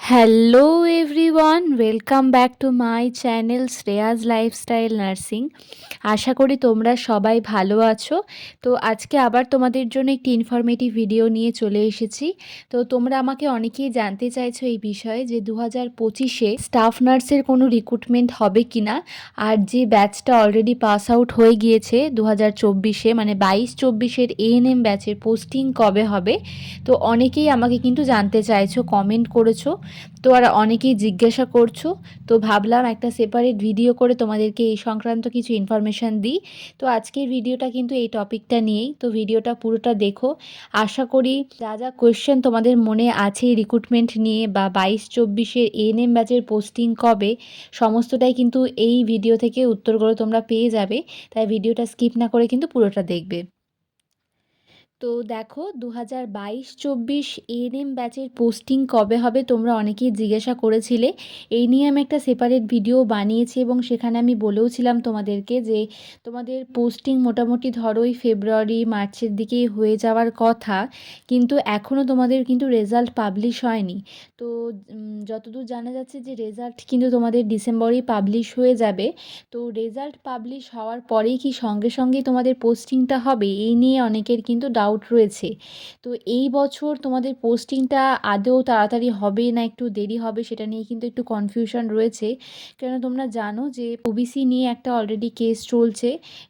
Hello everyone, welcome back to my channel Shreyas lifestyle nursing. আশা করি তোমরা সবাই ভালো আছো। তো আজকে আবার তোমাদের জন্য একটি ইনফরমেটিভ ভিডিও নিয়ে চলে এসেছি। তো তোমরা আমাকে অনেকেই জানতে চাইছো এই বিষয়ে যে 2025-এ স্টাফ নার্সের কোনো রিক্রুটমেন্ট হবে কি না, আর যে ব্যাচটা অলরেডি পাস আউট হয়ে গিয়েছে 2024-এ, মানে 22-24-এর এএনএম ব্যাচের পোস্টিং কবে হবে। তো অনেকেই আমাকে কিন্তু জানতে চাইছো, কমেন্ট করেছো। তো আর অনেকেই জিজ্ঞাসা করছো। তো ভাবলাম একটা সেপারেট ভিডিও করে তোমাদেরকে এই সংক্রান্ত কিছু ইনফরমেশান দিই। তো আজকের ভিডিওটা কিন্তু এই টপিকটা নিয়েই, তো ভিডিওটা পুরোটা দেখো। আশা করি যা যা কোয়েশ্চেন তোমাদের মনে আছে রিক্রুটমেন্ট নিয়ে বা 22-24-এর এএনএম ব্যাচের পোস্টিং কবে, সমস্তটাই কিন্তু এই ভিডিও থেকে উত্তরগুলো তোমরা পেয়ে যাবে। তাই ভিডিওটা স্কিপ না করে কিন্তু পুরোটা দেখবে। তো দেখো, 2022-24 এএনএম ব্যাচের পোস্টিং কবে হবে তোমরা অনেকেই জিজ্ঞাসা করেছিলে। এই নিয়ে আমি একটা সেপারেট ভিডিও বানিয়েছি এবং সেখানে আমি বলেওছিলাম তোমাদেরকে যে তোমাদের পোস্টিং মোটামুটি ধরো ওই ফেব্রুয়ারি মার্চের দিকেই হয়ে যাওয়ার কথা, কিন্তু এখনও তোমাদের কিন্তু রেজাল্ট পাবলিশ হয়নি। তো যতদূর জানা যাচ্ছে যে রেজাল্ট কিন্তু তোমাদের ডিসেম্বরেই পাবলিশ হয়ে যাবে। তো রেজাল্ট পাবলিশ হওয়ার পরেই কি সঙ্গে সঙ্গেই তোমাদের পোস্টিংটা হবে, এই নিয়ে অনেকের কিন্তু ডাউট রয়েছে। তো এই বছর তোমাদের পোস্টিংটা আদৌ তাড়াতাড়ি হবে না একটু দেরি হবে, সেটা নিয়ে কিন্তু একটু কনফিউশন রয়েছে। কেন তোমরা জানো যে ওবিসি নিয়ে একটা অলরেডি কেস চলছে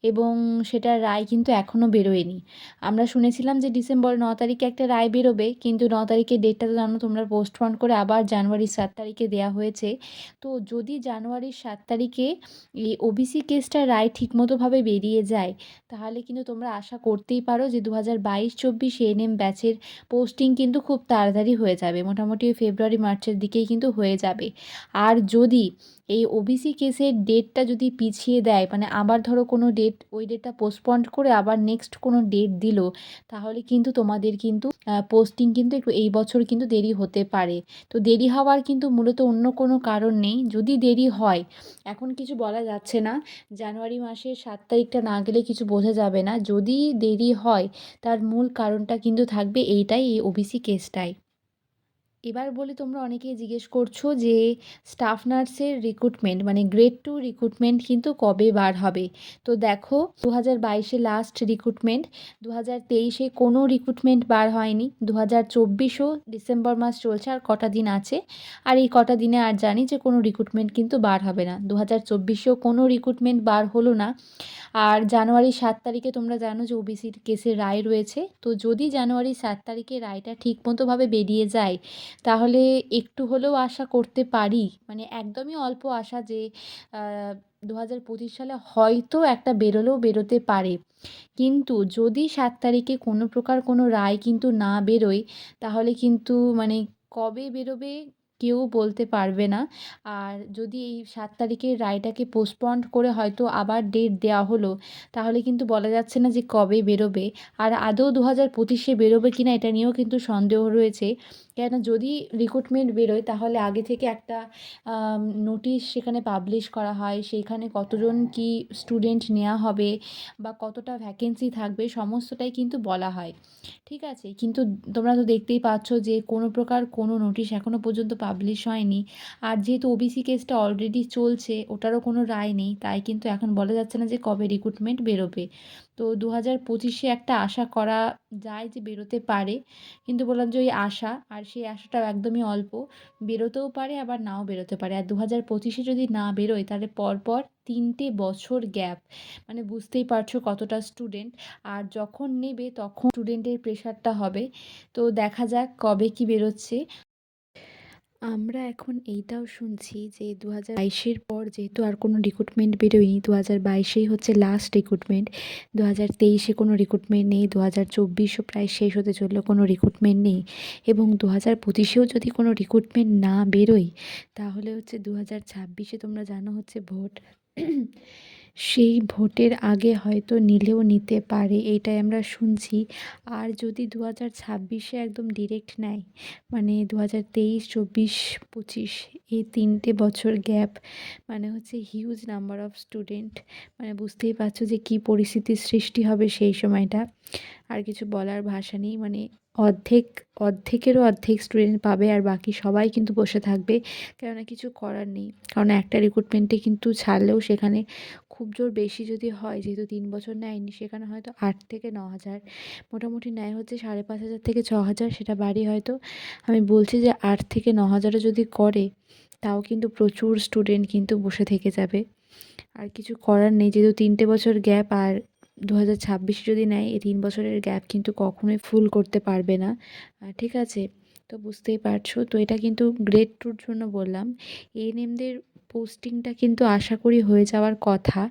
এবং সেটার রায় কিন্তু এখনও বেরোয়নি। আমরা শুনেছিলাম যে ডিসেম্বর 9 তারিখে একটা রায় বেরোবে, কিন্তু 9 তারিখের ডেটটা তো জানো তোমরা পোস্টপোন করে আবার জানুয়ারির 7 তারিখে দেওয়া হয়েছে। তো যদি জানুয়ারির 7 তারিখে এই ওবিসি কেসটার রায় ঠিকমতোভাবে বেরিয়ে যায়, তাহলে কিন্তু তোমরা আশা করতেই পারো যে 2022-24 এএনএম ব্যাচের পোস্টিং কিন্তু খুব তাড়াতাড়ি হয়ে যাবে, মোটামুটি ওই ফেব্রুয়ারি মার্চের দিকেই কিন্তু হয়ে যাবে। আর যদি এই ওবিসি কেসের ডেটটা যদি পিছিয়ে দেয়, মানে আবার ধরো কোনো ডেট, ওই ডেটটা পোস্টপন্ড করে আবার নেক্সট কোনো ডেট দিল, তাহলে কিন্তু তোমাদের কিন্তু পোস্টিং কিন্তু একটু এই বছর কিন্তু দেরি হতে পারে। তো দেরি হওয়ার কিন্তু মূলত অন্য কোনো কারণ নেই। যদি দেরি হয়, এখন কিছু বলা যাচ্ছে না, জানুয়ারি মাসের 7 তারিখটা না গেলে কিছু বোঝা যাবে না। যদি দেরি হয়, তার মূল কারণটা কিন্তু থাকবে এইটাই, এই ওবিসি কেসটাই। এবার বলি, তোমরা অনেকেই জিজ্ঞেস করছো যে স্টাফ নার্সের রিক্রুটমেন্ট মানে গ্রেড 2 রিক্রুটমেন্ট কিন্তু কবে বার হবে। তো দেখো, 2022-এ লাস্ট রিক্রুটমেন্ট, 2023-এ কোনো রিক্রুটমেন্ট বার হয়নি, 2024-ও ডিসেম্বর মাস চলছে, আর কটা দিন আছে। আর এই কটা দিনে আর জানি যে কোনো রিক্রুটমেন্ট কিন্তু বার হবে না, 2024-এও কোনো রিক্রুটমেন্ট বার হলো না। আর জানুয়ারি 7 তারিখে তোমরা জানো যে ওবিসির কেসের রায় রয়েছে। তো যদি জানুয়ারি 7 তারিখে রায়টা ঠিকমতোভাবে বেরিয়ে যায়, তাহলে একটু হলেও আশা করতে পারি, মানে একদমই অল্প আশা, যে 2025 সালে হয়তো একটা বেরোলেও বেরোতে পারে। কিন্তু যদি 7 তারিখে কোনো প্রকার কোনো রায় কিন্তু না বেরোয়, তাহলে কিন্তু মানে কবে বেরোবে কেউ বলতে পারবে না। আর যদি এই 7 তারিখের রায়টাকে পোস্টপন্ড করে হয়তো আবার ডেট দেওয়া হলো, তাহলে কিন্তু বলা যাচ্ছে না যে কবে বেরোবে। আর আদৌ 2025-এ বেরোবে কি না, এটা নিয়েও কিন্তু সন্দেহ রয়েছে। কেন, যদি রিক্রুটমেন্ট বেরোয় তাহলে আগে থেকে একটা নোটিশ সেখানে পাবলিশ করা হয়, সেইখানে কতজন কি স্টুডেন্ট নেওয়া হবে বা কতটা ভ্যাকেন্সি থাকবে সমস্তটাই কিন্তু বলা হয়। ঠিক আছে, কিন্তু তোমরা তো দেখতেই পাচ্ছ যে কোনো প্রকার কোনো নোটিশ এখনও পর্যন্ত পাবলিশ হয়নি। আর যেহেতু ওবিসি কেসটা অলরেডি চলছে, ওটারও কোনো রায় নেই, তাই কিন্তু এখন বলা যাচ্ছে না যে কবে রিক্রুটমেন্ট বেরোবে। তো 2025-এ একটা আশা করা যায় যে বেরোতে পারে, কিন্তু বললাম যে ওই আশা, আর সেই আশাটাও একদমই অল্প, বেরোতেও পারে আবার নাও বেরোতে পারে। আর 2025-এ যদি না বেরোয়, তাহলে পরপর 3টে বছর গ্যাপ, মানে বুঝতেই পারছো কতটা স্টুডেন্ট। আর যখন নেবে তখন স্টুডেন্টের প্রেশারটা হবে। তো দেখা যাক কবে কি বেরোচ্ছে। আমরা এখন এইটাও শুনছি যে 2022-এর পর যেহেতু আর কোনো রিক্রুটমেন্ট বেরোয়নি, 2022-এই হচ্ছে লাস্ট রিক্রুটমেন্ট, 2023-এ কোনো রিক্রুটমেন্ট নেই, 2024-ও প্রায় শেষ হতে চললো, কোনো রিক্রুটমেন্ট নেই, এবং 2025-এও যদি কোনো রিক্রুটমেন্ট না বেরোয়, তাহলে হচ্ছে 2026-এ তোমরা জানো হচ্ছে ভোট, সেই ভোটের আগে হয়তো নিলেও নিতে পারে, এইটাই আমরা শুনছি। আর যদি 2026-এ একদম ডিরেক্ট নেয়, মানে 2023, 24, 25 এই 3টে বছর গ্যাপ, মানে হচ্ছে হিউজ নাম্বার অফ স্টুডেন্ট, মানে বুঝতেই পারছো যে কী পরিস্থিতির সৃষ্টি হবে সেই সময়টা। আর কিছু বলার ভাষা নেই, মানে অর্ধেক অর্ধেকেরও অর্ধেক স্টুডেন্ট পাবে আর বাকি সবাই কিন্তু বসে থাকবে। কেননা কিছু করার নেই। কারণ একটা রিক্রুটমেন্টে কিন্তু ছাড়লেও সেখানে খুব জোর বেশি যদি হয়, যেহেতু ৩ বছর নেয়নি, সেখানে হয়তো ৮ থেকে ৯,০০০, মোটামুটি নেয় হচ্ছে ৫,৫০০ থেকে ৬,০০০, সেটা বাড়ি হয়তো। আমি বলছি যে ৮ থেকে ৯,০০০ও যদি করে, তাও কিন্তু প্রচুর স্টুডেন্ট কিন্তু বসে থেকে যাবে। আর কিছু করার নেই, যেহেতু ৩টে বছর গ্যাপ, আর 2026 যদি নেয়, এই ৩ বছরের গ্যাপ কিন্তু কখনোই ফুল করতে পারবে না। ঠিক আছে? তো বুঝতেই পারছো। তো এটা কিন্তু গ্রেড 2 র জন্য বললাম। এএনএমদের পোস্টিংটা কিন্তু আশা করি হয়ে যাওয়ার কথা।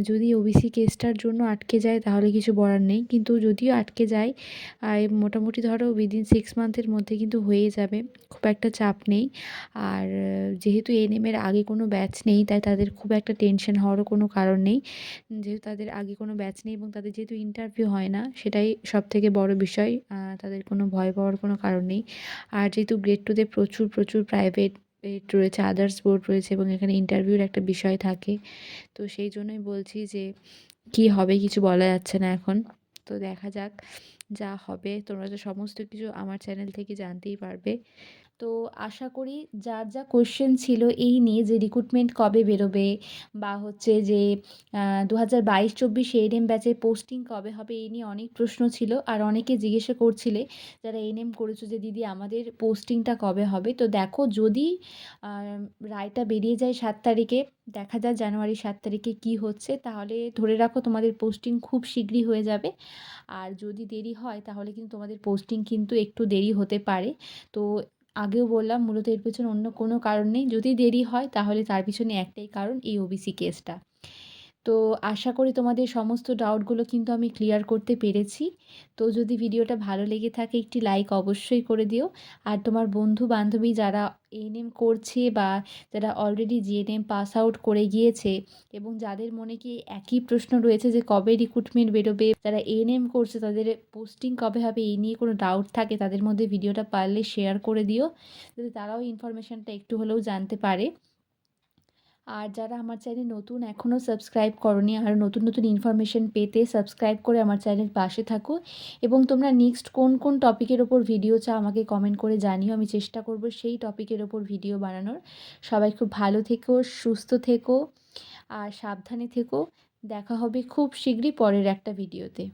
যদি ওবিসি কেসটার জন্য আটকে যায় তাহলে কিছু বলার নেই। কিন্তু যদিও আটকে যায়, মোটামুটি ধরো উইদিন 6 মান্থের মধ্যে কিন্তু হয়েই যাবে। খুব একটা চাপ নেই। আর যেহেতু এএনএমের আগে কোনো ব্যাচ নেই, তাই তাদের খুব একটা টেনশন হওয়ারও কোনো কারণ নেই। যেহেতু তাদের আগে কোনো ব্যাচ নেই এবং তাদের যেহেতু ইন্টারভিউ হয় না, সেটাই সবথেকে বড় বিষয়। তাদের কোনো ভয় পাওয়ার কোনো কারণ নেই। আর যেহেতু গ্রেড 2 তে প্রচুর, প্রচুর প্রাইভেট রয়েছে, আদার্স বোর্ড রয়েছে এবং এখানে ইন্টারভিউর একটা বিষয় থাকে। তো সেই জন্যই বলছি যে কী হবে কিছু বলা যাচ্ছে না এখন। তো দেখা যাক, যা হবে। তোমরা তো সমস্ত কিছু আমার চ্যানেল থেকে জানতেই পারবে। তো আশা করি যার যা কোয়েশ্চেন ছিল এই নিয়ে, যে রিক্রুটমেন্ট কবে বেরোবে, বা হচ্ছে যে 2022-24 এএনএম ব্যাচের পোস্টিং কবে হবে, এই নিয়ে অনেক প্রশ্ন ছিল। আর অনেকে জিজ্ঞাসা করছিলে যারা এএনএম করেছো যে দিদি আমাদের পোস্টিংটা কবে হবে। তো দেখো, যদি রায়টা বেরিয়ে যায় 7 তারিখে, দেখা যাক জানুয়ারি 7 তারিখে কী হচ্ছে, তাহলে ধরে রাখো তোমাদের পোস্টিং খুব শীঘ্রই হয়ে যাবে। আর যদি দেরি হয় তাহলে কিন্তু তোমাদের পোস্টিং কিন্তু একটু দেরি হতে পারে। তো আগেও বললাম, মূলত এর পেছনে অন্য কোনো কারণ নেই। যদি দেরি হয় তাহলে তার পিছনে একটাই কারণ, এই ওবিসি কেসটা। তো আশা করি তোমাদের সমস্ত ডাউটগুলো কিন্তু আমি ক্লিয়ার করতে পেরেছি। তো যদি ভিডিওটা ভালো লেগে থাকে, একটি লাইক অবশ্যই করে দিও। আর তোমার বন্ধু-বান্ধবী যারা এএনএম করছে, বা যারা অলরেডি জিএনএম পাস আউট করে গিয়েছে, এবং যাদের মনে কি একই প্রশ্ন রয়েছে যে কবে রিক্রুটমেন্ট বেরোবে, যারা এএনএম করছে তাদের পোস্টিং কবে হবে, এই নিয়ে কোনো ডাউট থাকে, তাদের মধ্যে ভিডিওটা পারলে শেয়ার করে দিও, যাতে তারাও ইনফরমেশনটা একটু হলেও জানতে পারে। আর যারা আমার চ্যানেল নতুন, এখনও সাবস্ক্রাইব করোনি, আরও নতুন নতুন ইনফরমেশন পেতে সাবস্ক্রাইব করে আমার চ্যানেল পাশে থাকো। এবং তোমরা নেক্সট কোন কোন টপিকের ওপর ভিডিও চাও আমাকে কমেন্ট করে জানিও, আমি চেষ্টা করব সেই টপিকের ওপর ভিডিও বানানোর। সবাই খুব ভালো থেকো, সুস্থ থেকো, আর সাবধানে থেকো। দেখা হবে খুব শীঘ্রই পরের একটা ভিডিওতে।